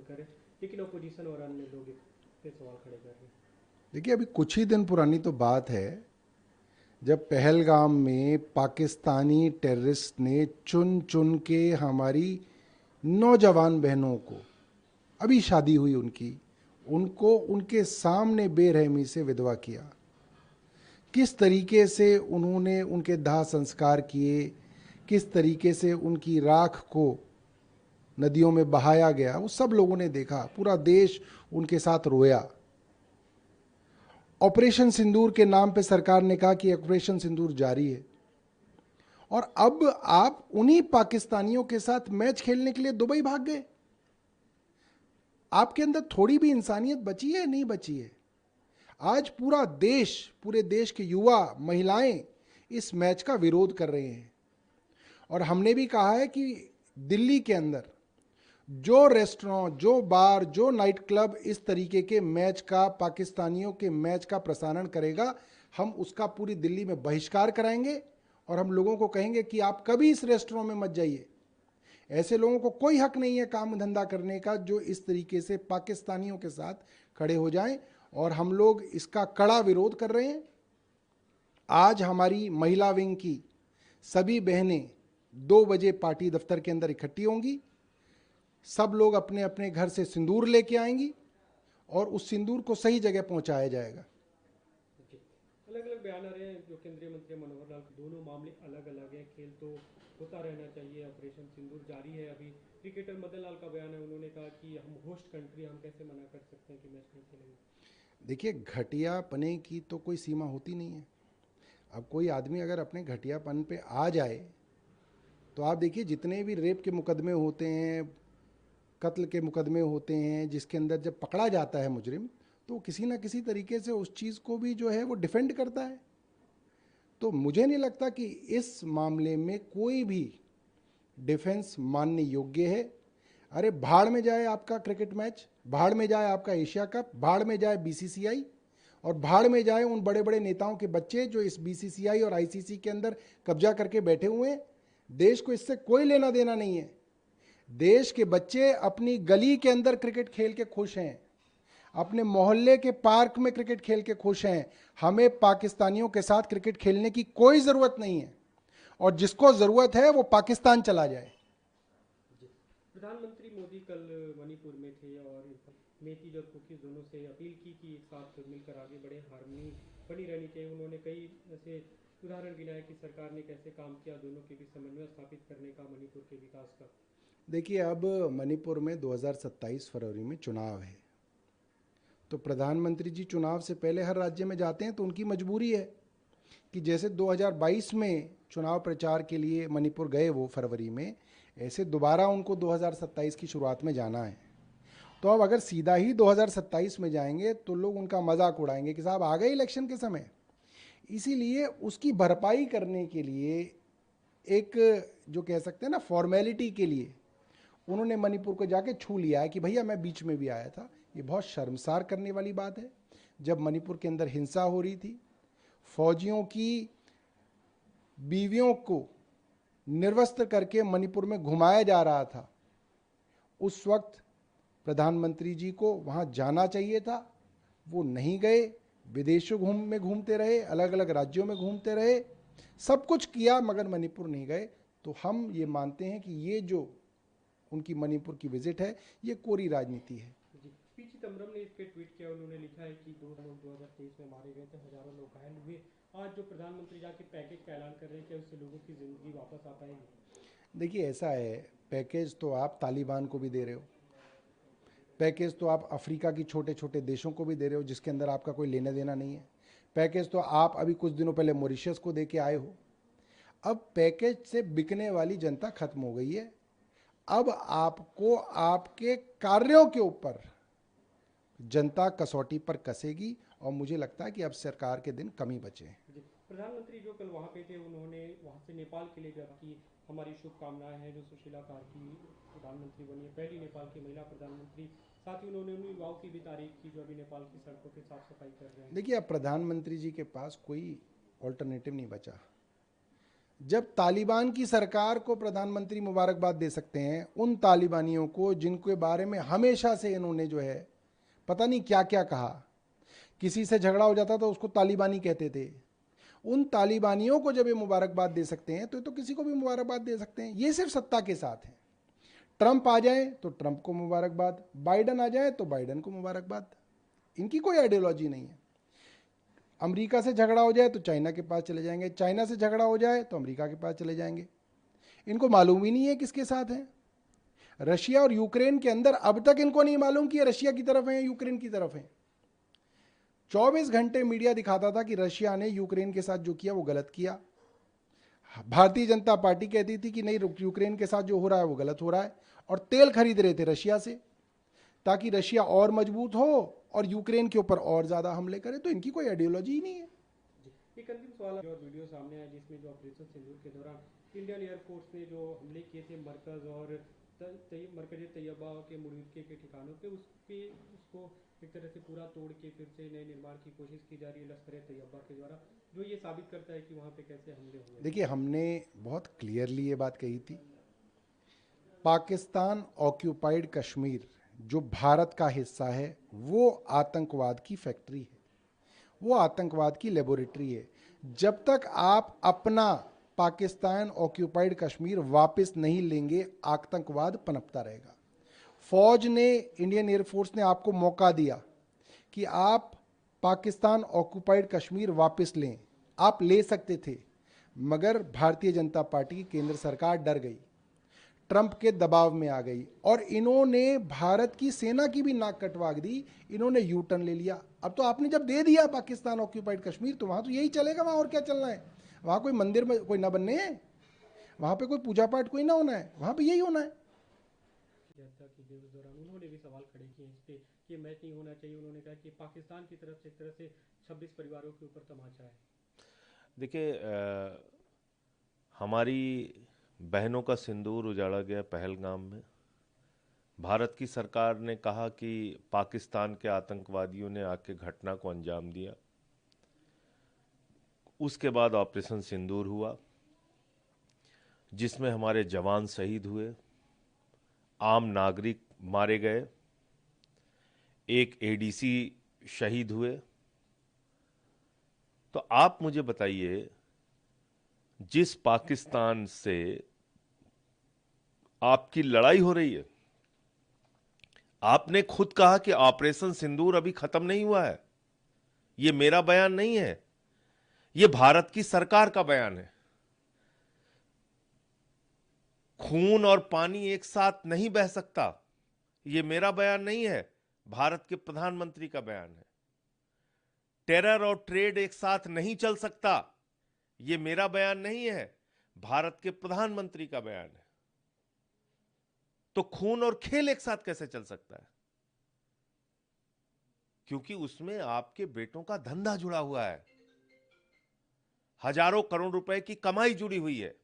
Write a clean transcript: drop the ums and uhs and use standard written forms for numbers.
लेकर है, लेकिन अपोजिशन और अन्य लोग इस पे सवाल खड़े कर रहे हैं। देखिए, अभी कुछ ही दिन पुरानी तो बात है जब पहलगाम में पाकिस्तानी टेररिस्ट ने चुन चुन के हमारी नौजवान बहनों को, अभी शादी हुई उनकी, उनको उनके सामने बेरहमी से विधवा किया। किस तरीके से उन्होंने उनके दाह संस्कार किए, किस तरीके से उनकी राख को नदियों में बहाया गया, वो सब लोगों ने देखा। पूरा देश उनके साथ रोया। ऑपरेशन सिंदूर के नाम पे सरकार ने कहा कि ऑपरेशन सिंदूर जारी है, और अब आप उन्हीं पाकिस्तानियों के साथ मैच खेलने के लिए दुबई भाग गए। आपके अंदर थोड़ी भी इंसानियत बची है? नहीं बची है। आज पूरा देश, पूरे देश के युवा, महिलाएं इस मैच का विरोध कर रहे हैं। और हमने भी कहा है कि दिल्ली के अंदर जो रेस्टोरेंट, जो बार, जो नाइट क्लब इस तरीके के मैच का, पाकिस्तानियों के मैच का प्रसारण करेगा, हम उसका पूरी दिल्ली में बहिष्कार कराएंगे। और हम लोगों को कहेंगे कि आप कभी इस रेस्टोरेंट में मत जाइए। ऐसे लोगों को कोई हक नहीं है काम धंधा करने का जो इस तरीके से पाकिस्तानियों के साथ खड़े हो जाएं। और हम लोग इसका कड़ा विरोध कर रहे हैं। आज हमारी महिला विंग की सभी बहनें 2 बजे पार्टी दफ्तर के अंदर इकट्ठी होंगी। सब लोग अपने अपने घर से सिंदूर लेके आएंगी और उस सिंदूर को सही जगह पहुंचाया जाएगा। अलग अलग बयान आ रहे हैं जो केंद्रीय मंत्री मनोहर लाल, दोनों मामले अलग अलग हैं। खेल तो होता रहना चाहिए, ऑपरेशन सिंदूर जारी है। अभी क्रिकेटर मदन लाल का बयान है, उन्होंने कहा कि हम होस्ट कंट्री, हम कैसे मना कर सकते हैं कि मैच नहीं खेलेंगे। देखिए, घटियापने की तो कोई सीमा होती नहीं है। अब कोई आदमी अगर अपने घटियापन पे आ जाए, तो आप देखिए जितने भी रेप के मुकदमे होते हैं, कत्ल के मुकदमे होते हैं, जिसके अंदर जब पकड़ा जाता है मुजरिम, तो किसी ना किसी तरीके से उस चीज़ को भी जो है वो डिफेंड करता है। तो मुझे नहीं लगता कि इस मामले में कोई भी डिफेंस मानने योग्य है। अरे भाड़ में जाए आपका क्रिकेट मैच, भाड़ में जाए आपका एशिया कप, भाड़ में जाए बीसीसीआई, और भाड़ में जाए उन बड़े बड़े नेताओं के बच्चे जो इस बीसीसीआई और आईसीसी के अंदर कब्जा करके बैठे हुए हैं। देश को इससे कोई लेना देना नहीं है। देश के बच्चे अपनी गली के अंदर क्रिकेट खेल के खुश हैं, अपने मोहल्ले के पार्क में क्रिकेट खेल के खुश हैं। हमें पाकिस्तानियों के साथ क्रिकेट खेलने की कोई ज़रूरत नहीं है, और जिसको ज़रूरत है वो पाकिस्तान चला जाए। प्रधानमंत्री मोदी कल मणिपुर में थे और मेतीज और कुकीज दोनों से अपील की कि एक साथ मिलकर आगे बढ़े, हारमोनी बनी रहनी चाहिए। उन्होंने कई ऐसे उदाहरण गिनाए कि सरकार ने कैसे काम किया दोनों के बीच समन्वय स्थापित करने का, मणिपुर के विकास का। देखिए, अब मणिपुर में 2027 फरवरी में चुनाव है, तो प्रधानमंत्री जी चुनाव से पहले हर राज्य में जाते हैं, तो उनकी मजबूरी है कि जैसे 2022 में चुनाव प्रचार के लिए मणिपुर गए वो फरवरी में, ऐसे दोबारा उनको 2027 की शुरुआत में जाना है। तो अब अगर सीधा ही 2027 में जाएंगे तो लोग उनका मजाक उड़ाएंगे कि साहब आ गए इलेक्शन के समय। इसीलिए उसकी भरपाई करने के लिए, एक जो कह सकते हैं ना फॉर्मेलिटी के लिए, उन्होंने मणिपुर को जाके छू लिया है कि भैया मैं बीच में भी आया था। ये बहुत शर्मसार करने वाली बात है। जब मणिपुर के अंदर हिंसा हो रही थी, फौजियों की बीवियों को निर्वस्त्र करके मणिपुर में घुमाया जा रहा था, उस वक्त प्रधानमंत्री जी को वहाँ जाना चाहिए था। वो नहीं गए, विदेशों में घूमते रहे, अलग अलग राज्यों में घूमते रहे, सब कुछ किया, मगर मणिपुर नहीं गए। तो हम ये मानते हैं कि ये जो उनकी मणिपुर की विजिट है, ये कोरी राजनीति है। जी, पी चिदम्बरम ने इस पर ट्वीट किया, उन्होंने लिखा है कि 2023 में मारे गए थे, हजारों लोग घायल हुए। आज जो प्रधानमंत्री जाके पैकेज का ऐलान कर रहे हैं, क्या उससे लोगों की जिंदगी वापस आ पाएगी? देखिए, ऐसा है, पैकेज तो आप तालिबान को भी दे रहे हो, पैकेज तो आप अफ्रीका की छोटे छोटे देशों को भी दे रहे हो जिसके अंदर आपका कोई लेना देना नहीं है, पैकेज तो आप अभी कुछ दिनों पहले मॉरिशस को दे के आए हो। अब पैकेज से बिकने वाली जनता खत्म हो गई है। अब आपको आपके कार्यों के ऊपर जनता कसौटी पर कसेगी, और मुझे लगता है कि अब सरकार के दिन कम ही बचे हैं। जी, प्रधानमंत्री जो कल वहाँ पे थे, उन्होंने वहाँ से नेपाल के लिए भी आपकी हमारी शुभकामनाएं हैं। जो सुशीला कार्की प्रधानमंत्री बनी है, पहली नेपाल की महिला प्रधानमंत्री। साथ ही उन्होंने उन युवाओं की भी तारीफ की जो अभी नेपाल की सड़कों की साफ सफाई कर रहे हैं। देखिए, अब प्रधानमंत्री जी के पास कोई ऑल्टरनेटिव नहीं बचा। जब तालिबान की सरकार को प्रधानमंत्री मुबारकबाद दे सकते हैं, उन तालिबानियों को जिनके बारे में हमेशा से इन्होंने जो है पता नहीं क्या क्या कहा, किसी से झगड़ा हो जाता तो उसको तालिबानी कहते थे, उन तालिबानियों को जब ये मुबारकबाद दे सकते हैं तो किसी को भी मुबारकबाद दे सकते हैं। ये सिर्फ सत्ता के साथ है। ट्रंप आ जाए तो ट्रंप को मुबारकबाद, बाइडन आ जाए तो बाइडन को मुबारकबाद। इनकी कोई आइडियोलॉजी नहीं है। अमेरिका से झगड़ा हो जाए तो चाइना के पास चले जाएंगे, चाइना से झगड़ा हो जाए तो अमेरिका के पास चले जाएंगे। इनको मालूम ही नहीं है किसके साथ है। रशिया और यूक्रेन के अंदर अब तक इनको नहीं मालूम कि ये रशिया की तरफ है या यूक्रेन की तरफ है। 24 घंटे मीडिया दिखाता था कि रशिया ने यूक्रेन के साथ जो किया वो गलत किया। भारतीय जनता पार्टी कहती थी कि नहीं, यूक्रेन के साथ जो हो रहा है वो गलत हो रहा है, और तेल खरीद रहे थे रशिया से ताकि रशिया और मजबूत हो और यूक्रेन के ऊपर और ज्यादा हमले करे। तो इनकी कोई आइडियोलॉजी ही नहीं है। एक अंतिम सवाल जो वीडियो सामने आया जिसमें जो ऑपरेशन सिंदूर के दौरान इंडियन एयरफोर्स ने जो हमले किए थे मरकज और मरकज तैयबा के मुरीदके के ठिकानों पे उसको एक तरह से पूरा तोड़ के फिर से नए निर्माण की कोशिश की जा रही है लश्कर तैयबा के द्वारा, जो ये साबित करता है कि वहाँ पे कैसे हमले हुए। देखिए, हमने बहुत क्लियरली ये बात कही थी, पाकिस्तान ऑक्यूपाइड कश्मीर जो भारत का हिस्सा है वो आतंकवाद की फैक्ट्री है, वो आतंकवाद की लेबोरेटरी है। जब तक आप अपना पाकिस्तान ऑक्यूपाइड कश्मीर वापस नहीं लेंगे, आतंकवाद पनपता रहेगा। फौज ने, इंडियन एयरफोर्स ने आपको मौका दिया कि आप पाकिस्तान ऑक्यूपाइड कश्मीर वापस लें, आप ले सकते थे, मगर भारतीय जनता पार्टी की केंद्र सरकार डर गई, ट्रंप के दबाव में आ गई और इन्होंने भारत की सेना की भी नाक कटवा दी। इन्होंने यू टर्न ले लिया। अब तो आपने जब दे दिया पाकिस्तान ऑक्यूपाइड कश्मीर तो वहां तो यही चलेगा, वहां और क्या चलना है। वहां कोई मंदिर में कोई ना बनने हैं, वहां पे कोई पूजा पाठ कोई ना होना है, वहां पे यही होना है। उस दौरान उन्होंने भी सवाल खड़े किए इस पे कि मैच नहीं होना चाहिए। उन्होंने कहा कि पाकिस्तान की तरफ से एक तरह से 26 परिवारों के ऊपर तमाचा है। देखिए, हमारी बहनों का सिंदूर उजाड़ा गया पहलगाम में। भारत की सरकार ने कहा कि पाकिस्तान के आतंकवादियों ने आके घटना को अंजाम दिया। उसके बाद ऑपरेशन सिंदूर हुआ जिसमें हमारे जवान शहीद हुए, आम नागरिक मारे गए, एक एडीसी शहीद हुए। तो आप मुझे बताइए, जिस पाकिस्तान से आपकी लड़ाई हो रही है, आपने खुद कहा कि ऑपरेशन सिंदूर अभी खत्म नहीं हुआ है। यह मेरा बयान नहीं है, यह भारत की सरकार का बयान है। खून और पानी एक साथ नहीं बह सकता, यह मेरा बयान नहीं है, भारत के प्रधानमंत्री का बयान है। टेरर और ट्रेड एक साथ नहीं चल सकता, यह मेरा बयान नहीं है, भारत के प्रधानमंत्री का बयान है। तो खून और खेल एक साथ कैसे चल सकता है? क्योंकि उसमें आपके बेटों का धंधा जुड़ा हुआ है, हजारों करोड़ रुपए की कमाई जुड़ी हुई है।